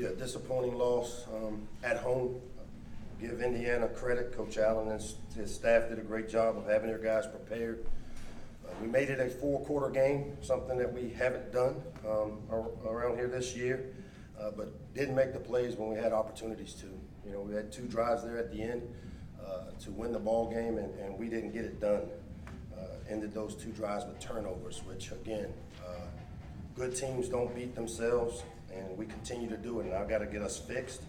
Yeah, disappointing loss at home. Give Indiana credit. Coach Allen and his staff did a great job of having their guys prepared. We made it a 4-quarter game, something that we haven't done around here this year, but didn't make the plays when we had opportunities to. You know, we had 2 drives there at the end to win the ball game, and we didn't get it done. Ended those 2 drives with turnovers, which again, good teams don't beat themselves, and we continue to do it, and I've got to get us fixed.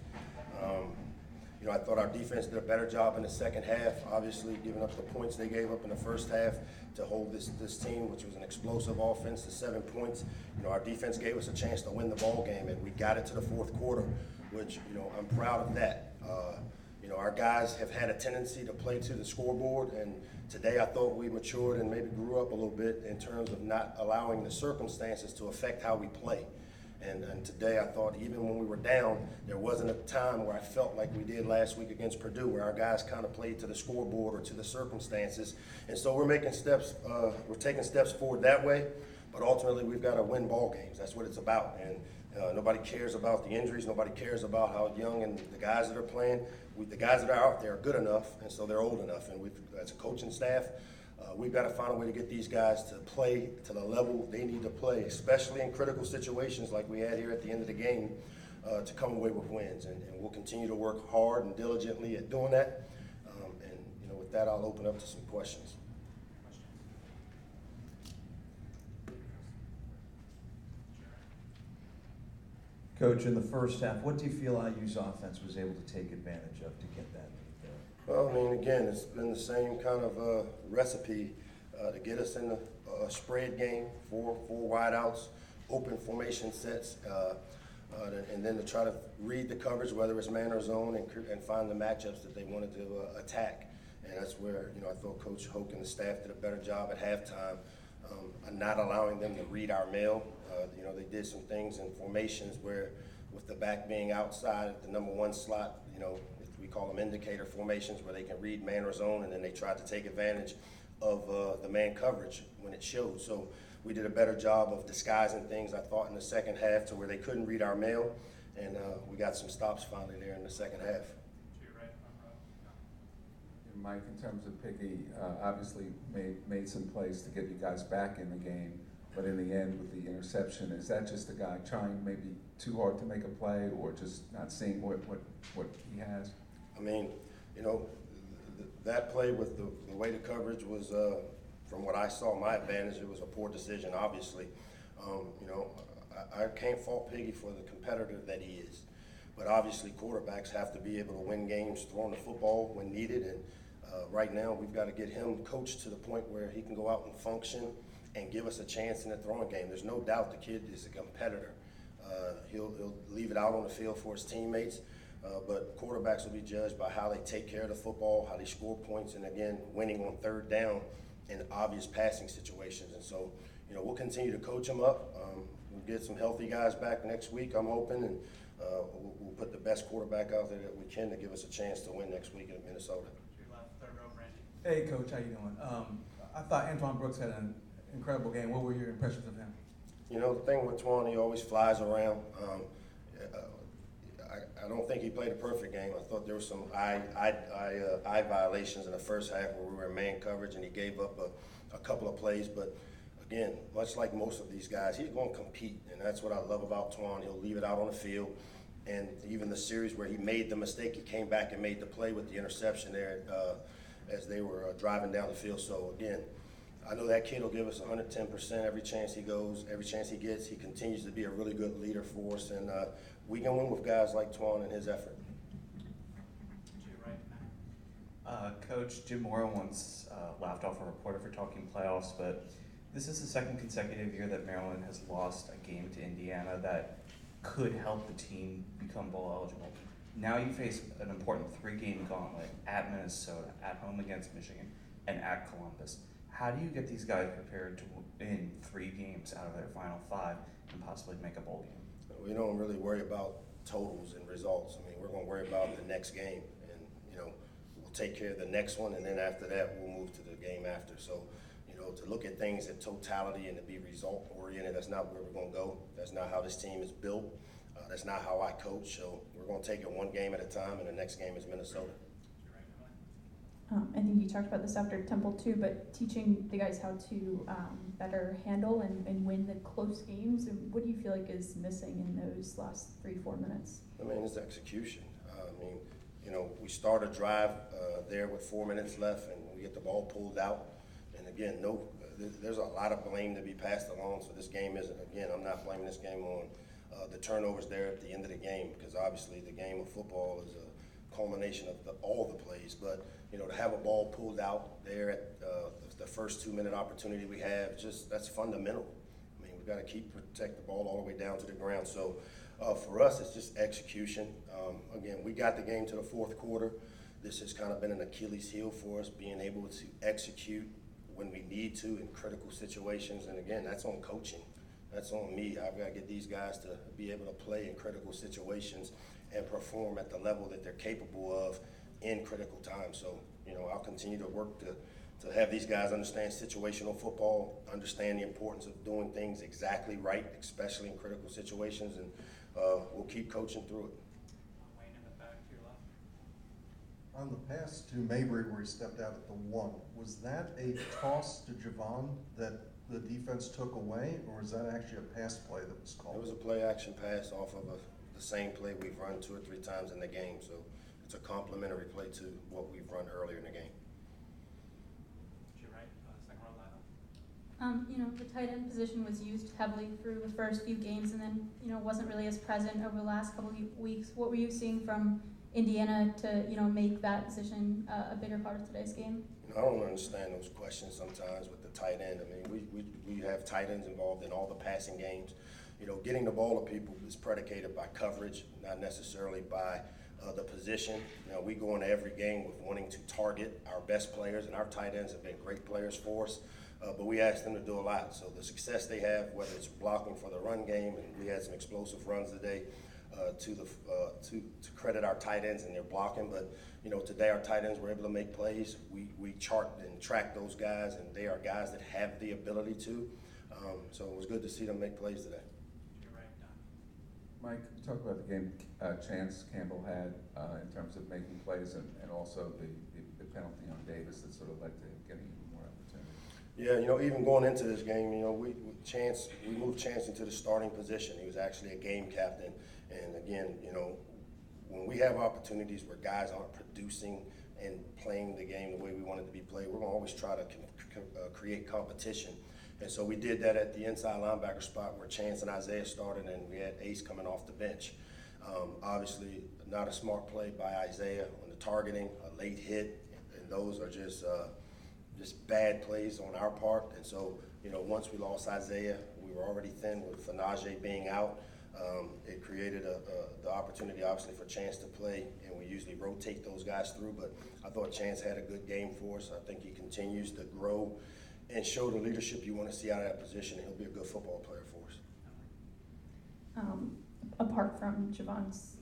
You know, I thought our defense did a better job in the second half, obviously giving up the points they gave up in the first half to hold this team, which was an explosive offense, to 7 points. You know, our defense gave us a chance to win the ball game, and we got it to the 4th quarter, which, you know, I'm proud of that. You know, our guys have had a tendency to play to the scoreboard, and today I thought we matured and maybe grew up a little bit in terms of not allowing the circumstances to affect how we play. And today I thought even when we were down, there wasn't a time where I felt like we did last week against Purdue, where our guys kind of played to the scoreboard or to the circumstances. And so we're making steps, we're taking steps forward that way, but ultimately we've got to win ball games. That's what it's about. And nobody cares about the injuries. Nobody cares about how young and the guys that are playing. The guys that are out there are good enough, and so they're old enough. And as a coaching staff, we've got to find a way to get these guys to play to the level they need to play, especially in critical situations like we had here at the end of the game, to come away with wins. And we'll continue to work hard and diligently at doing that. And you know, with that, I'll open up to some questions. Coach, in the first half, what do you feel IU's offense was able to take advantage of to get that lead there? Well, I mean, again, it's been the same kind of recipe to get us in a spread game, four wideouts, open formation sets, and then to try to read the coverage, whether it's man or zone, and find the matchups that they wanted to attack. And that's where, you know, I thought Coach Hoke and the staff did a better job at halftime, not allowing them to read our mail. You know, they did some things in formations where, with the back being outside at the number 1 slot, you know, we call them indicator formations, where they can read man or zone, and then they tried to take advantage of the man coverage when it showed. So we did a better job of disguising things, I thought, in the second half to where they couldn't read our mail, and we got some stops finally there in the second half. Mike, in terms of Piggy, obviously made some plays to get you guys back in the game, but in the end with the interception, is that just the guy trying maybe too hard to make a play, or just not seeing what he has? I mean, you know, that play with the way the coverage was, from what I saw, my advantage, it was a poor decision, obviously. You know, I can't fault Piggy for the competitor that he is, but obviously quarterbacks have to be able to win games throwing the football when needed, and right now we've got to get him coached to the point where he can go out and function and give us a chance in the throwing game. There's no doubt the kid is a competitor. He'll leave it out on the field for his teammates, but quarterbacks will be judged by how they take care of the football, how they score points, and again, winning on 3rd down in obvious passing situations. And so, you know, we'll continue to coach them up. We'll get some healthy guys back next week, I'm hoping, and we'll put the best quarterback out there that we can to give us a chance to win next week in Minnesota. Hey, Coach, how you doing? I thought Antoine Brooks had an incredible game. What were your impressions of him? You know, the thing with Twan, he always flies around. I don't think he played a perfect game. I thought there were some eye violations in the first half where we were in man coverage, and he gave up a couple of plays. But again, much like most of these guys, he's going to compete, and that's what I love about Twan. He'll leave it out on the field. And even the series where he made the mistake, he came back and made the play with the interception there as they were driving down the field. So again, I know that kid will give us 110% every chance he goes, every chance he gets. He continues to be a really good leader for us, and we can win with guys like Twan and his effort. Coach, Jim Mora once laughed off a reporter for talking playoffs, but this is the 2nd consecutive year that Maryland has lost a game to Indiana that could help the team become bowl eligible. Now you face an important 3-game gauntlet at Minnesota, at home against Michigan, and at Columbus. How do you get these guys prepared to win 3 games out of their final 5 and possibly make a bowl game? We don't really worry about totals and results. I mean, we're going to worry about the next game, and you know, we'll take care of the next one, and then after that, we'll move to the game after. So, you know, to look at things in totality and to be result oriented, that's not where we're going to go. That's not how this team is built. That's not how I coach, so we're going to take it one game at a time, and the next game is Minnesota. I think you talked about this after Temple too, but teaching the guys how to better handle and win the close games. And what do you feel like is missing in those last 3-4 minutes? I mean, it's execution. We start a drive there with 4 minutes left, and we get the ball pulled out. And again, there's a lot of blame to be passed along. So this game isn't. Again, I'm not blaming this game on the turnovers there at the end of the game, because obviously the game of football is a culmination of all the plays. But to have a ball pulled out there at the first 2-minute opportunity we have, that's fundamental. I mean, we've got to protect the ball all the way down to the ground. So for us, it's just execution. Again, we got the game to the fourth quarter. This has kind of been an Achilles heel for us, being able to execute when we need to in critical situations. And again, that's on coaching. That's on me. I've got to get these guys to be able to play in critical situations and perform at the level that they're capable of in critical times. So, I'll continue to work to have these guys understand situational football, understand the importance of doing things exactly right, especially in critical situations, and we'll keep coaching through it. Wayne in the back to your left. On the pass to Mabry where he stepped out at the 1, was that a toss to Javon that the defense took away, or was that actually a pass play that was called? It was a play-action pass off of the same play we've run 2 or 3 times in the game, so it's a complementary play to what we've run earlier in the game. To your right, second row lineup. The tight end position was used heavily through the first few games, and then, wasn't really as present over the last couple of weeks. What were you seeing from Indiana to, make that position a bigger part of today's game? I don't understand those questions sometimes with the tight end. I mean, we have tight ends involved in all the passing games. Getting the ball to people is predicated by coverage, not necessarily by the position. We go into every game with wanting to target our best players, and our tight ends have been great players for us. But we ask them to do a lot. So the success they have, whether it's blocking for the run game, and we had some explosive runs today, to credit our tight ends and their blocking. But today our tight ends were able to make plays. We chart and track those guys, and they are guys that have the ability to. So it was good to see them make plays today. To your right, Don. Mike, talk about the game chance Campbell had in terms of making plays and also the penalty on Davis that sort of led to him getting even more opportunity. Yeah, even going into this game, we moved Chance into the starting position. He was actually a game captain. And again, when we have opportunities where guys aren't producing and playing the game the way we want it to be played, we're going to always try to create competition. And so we did that at the inside linebacker spot where Chance and Isaiah started, and we had Ace coming off the bench. Obviously, not a smart play by Isaiah on the targeting, a late hit, and those are just bad plays on our part. And so, once we lost Isaiah, we were already thin with Fanaje being out. It created the opportunity, obviously, for Chance to play, and we usually rotate those guys through. But I thought Chance had a good game for us. I think he continues to grow and show the leadership you want to see out of that position, and he'll be a good football player for us. Apart from Javon's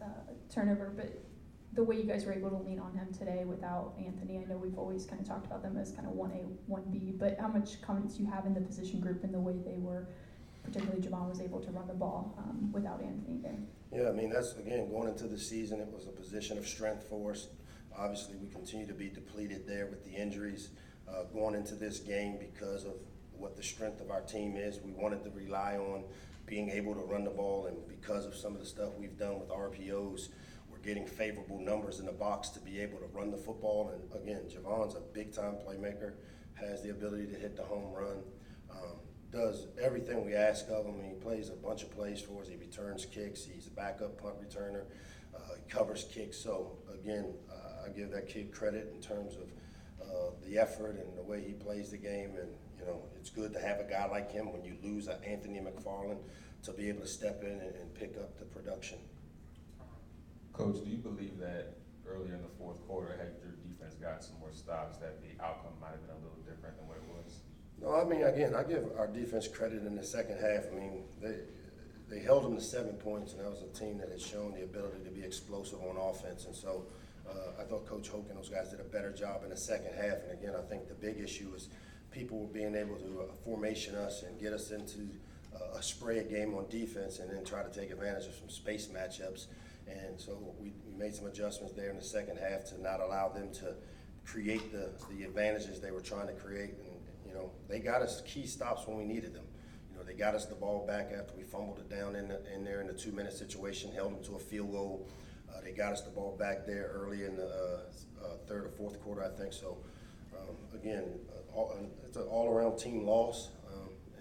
turnover, but the way you guys were able to lean on him today without Anthony, I know we've always kind of talked about them as kind of 1A, 1B, but how much confidence do you have in the position group and the way they were, particularly Javon was able to run the ball without Anthony there? Yeah, I mean, that's, again, going into the season, it was a position of strength for us. Obviously, we continue to be depleted there with the injuries. Going into this game, because of what the strength of our team is, we wanted to rely on being able to run the ball, and because of some of the stuff we've done with RPOs, we're getting favorable numbers in the box to be able to run the football. And again, Javon's a big-time playmaker, has the ability to hit the home run, does everything we ask of him. He plays a bunch of plays for us. He returns kicks. He's a backup punt returner. He covers kicks. So again, I give that kid credit in terms of the effort and the way he plays the game. And it's good to have a guy like him when you lose Anthony McFarland to be able to step in and pick up the production. Coach, do you believe that earlier in the fourth quarter, had your defense got some more stops, that the outcome might have been a little different than what it was? No, I mean, again, I give our defense credit in the second half. I mean, they held them to 7 points, and that was a team that had shown the ability to be explosive on offense. And so I thought Coach Hoke and those guys did a better job in the second half. And again, I think the big issue is people were being able to formation us and get us into a spread game on defense and then try to take advantage of some space matchups. And so we made some adjustments there in the second half to not allow them to create the advantages they were trying to create. And, you know, they got us key stops when we needed them. You know, they got us the ball back after we fumbled it down in there in the 2-minute situation, held them to a field goal. They got us the ball back there early in the third or fourth quarter, I think. So, again, it's an all-around team loss,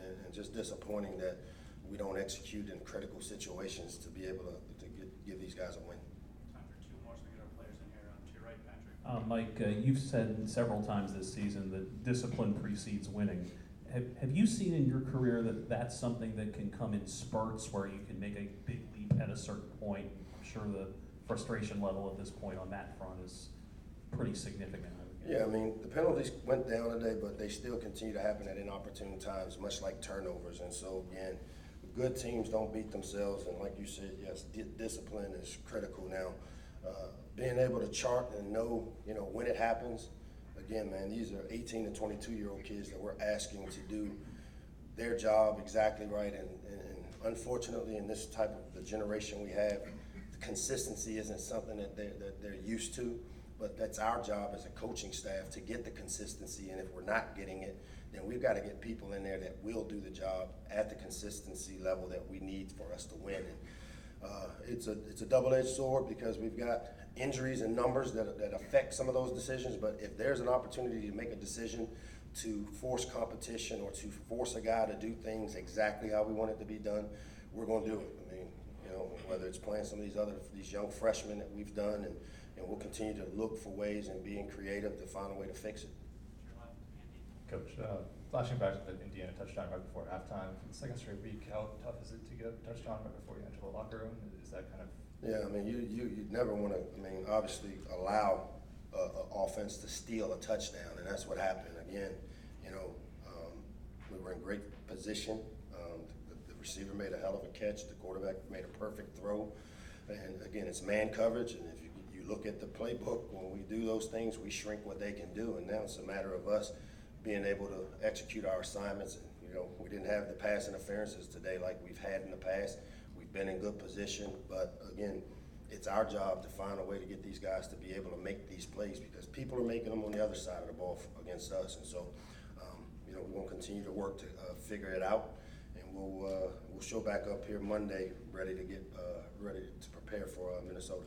and just disappointing that we don't execute in critical situations to be able to give these guys a win. Time for two more, so we get our players in here. To your right, Patrick. Mike, you've said several times this season that discipline precedes winning. Have you seen in your career that that's something that can come in spurts where you can make a big leap at a certain point? I'm sure the frustration level at this point on that front is pretty significant. Yeah, I mean, the penalties went down today, but they still continue to happen at inopportune times, much like turnovers. And so, again, good teams don't beat themselves. And like you said, yes, discipline is critical now. Being able to chart and know, you know, when it happens. Again, man, these are 18 to 22-year-old kids that we're asking to do their job exactly right. And unfortunately, in this type of the generation we have, consistency isn't something that they're used to. But that's our job as a coaching staff to get the consistency, and if we're not getting it, then we've got to get people in there that will do the job at the consistency level that we need for us to win. And it's a double-edged sword because we've got injuries and numbers that affect some of those decisions, but if there's an opportunity to make a decision to force competition or to force a guy to do things exactly how we want it to be done, we're going to do it. I mean, you know, whether it's playing some of these young freshmen that we've done, and we'll continue to look for ways and being creative to find a way to fix it. Coach, flashing back to the Indiana touchdown right before halftime, for the second straight week, how tough is it to get a touchdown right before you enter the locker room? Is that kind of... Yeah, I mean, you never want to, I mean, obviously allow an offense to steal a touchdown, and that's what happened. Again, you know, we were in great position. The receiver made a hell of a catch. The quarterback made a perfect throw. And again, it's man coverage, and if you look at the playbook, when we do those things, we shrink what they can do, and now it's a matter of us being able to execute our assignments. And, you know, we didn't have the pass interferences today like we've had in the past. We've been in good position, but again, it's our job to find a way to get these guys to be able to make these plays because people are making them on the other side of the ball against us. And so, you know, we're going to continue to work to figure it out, and we'll show back up here Monday ready to prepare for Minnesota.